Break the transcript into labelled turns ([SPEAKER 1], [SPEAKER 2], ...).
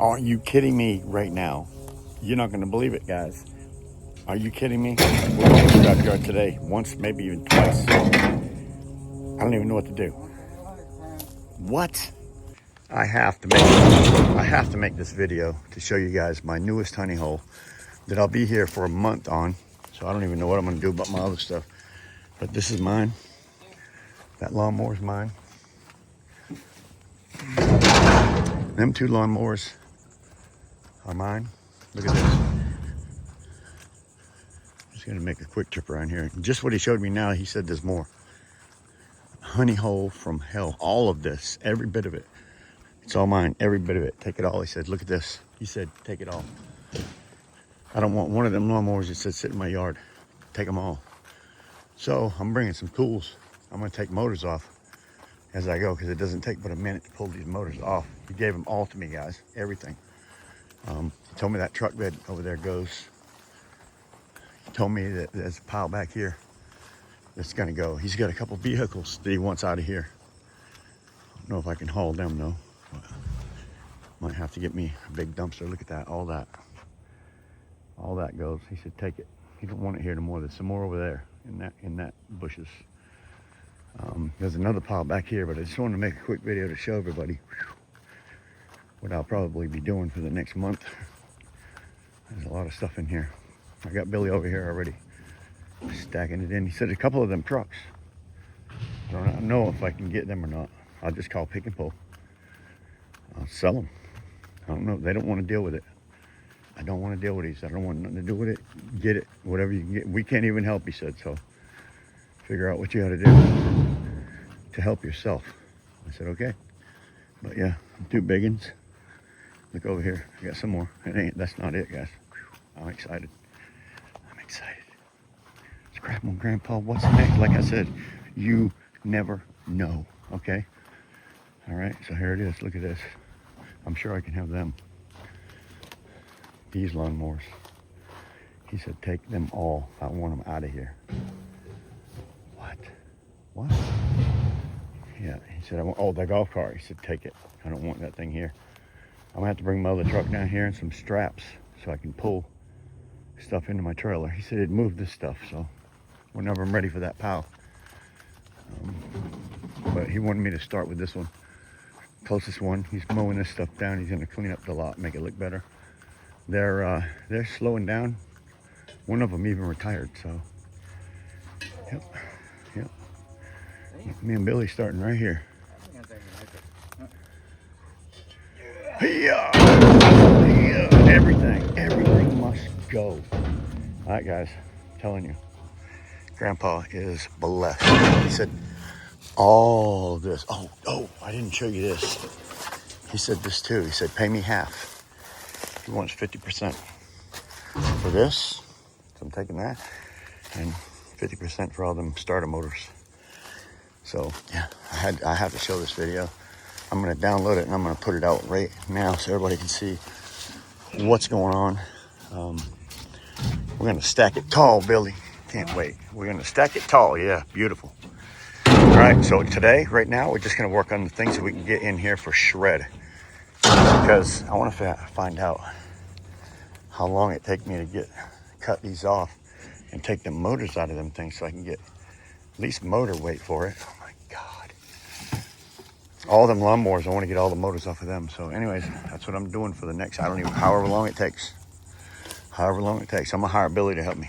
[SPEAKER 1] Are you kidding me right now? You're not going to believe it, guys. Are you kidding me? We're going to the scrapyard today, once, maybe even twice. I don't even know what to do. What? I have to make this video to show you guys my newest honey hole that I'll be here for a month on. So I don't even know what I'm going to do about my other stuff. But this is mine. That lawnmower's mine. Them two lawnmowers are mine. Look at this. Just gonna make a quick trip around here. Just what he showed me now, he said there's more. Honey hole from hell. All of this, every bit of it. It's all mine, every bit of it. Take it all. He said, look at this. He said, take it all. I don't want one of them lawnmowers that said sit in my yard. Take them all. So I'm bringing some tools. I'm gonna take motors off as I go, because it doesn't take but a minute to pull these motors off. He gave them all to me, guys, everything. He told me that truck bed over there goes. He told me that there's a pile back here that's gonna go. He's got a couple vehicles that he wants out of here. I don't know if I can haul them though. Might have to get me a big dumpster. Look at that, all that goes. He said, take it. He don't want it here no more. There's some more over there in that bushes. There's another pile back here, but I just wanted to make a quick video to show everybody what I'll probably be doing for the next month. There's a lot of stuff in here. I got Billy over here already stacking it in. He said a couple of them trucks. I don't know if I can get them or not. I'll just call pick and pull. I'll sell them. I don't know. They don't want to deal with it. I don't want to deal with these. I don't want nothing to do with it. Get it, whatever you can get. We can't even help, he said, so figure out what you got to do to help yourself. I said, okay. But yeah, two big ones. Look over here. I got some more. That's not it, guys. I'm excited. I'm excited. Scrap on Grandpa. What's next? Like I said, you never know. Okay? All right. So here it is. Look at this. I'm sure I can have them. These lawnmowers. He said, take them all. I want them out of here. What? Yeah. He said, oh, the golf cart. He said, take it. I don't want that thing here. I'm gonna have to bring my other truck down here and some straps so I can pull stuff into my trailer. He said he'd move this stuff, so whenever I'm ready for that pile. But he wanted me to start with this one, closest one. He's mowing this stuff down. He's gonna clean up the lot, make it look better. They're slowing down. One of them even retired, so yep. Me and Billy starting right here. Yeah, everything must go. All right, guys, I'm telling you, Grandpa is blessed. He said all of this. Oh, I didn't show you this. He said this too. He said, pay me half. He wants 50% for this. So I'm taking that, and 50% for all them starter motors. So yeah, I have to show this video. I'm gonna download it and I'm gonna put it out right now so everybody can see what's going on. We're gonna stack it tall, Billy. Can't wait. We're gonna stack it tall. Yeah, beautiful. All right, so today, right now, we're just gonna work on the things that we can get in here for shred, because I want to find out how long it takes me to cut these off and take the motors out of them things so I can get at least motor weight for it. Oh my God. All them lawnmowers, I want to get all the motors off of them. So anyways, that's what I'm doing for the next, however long it takes. I'm gonna hire Billy to help me.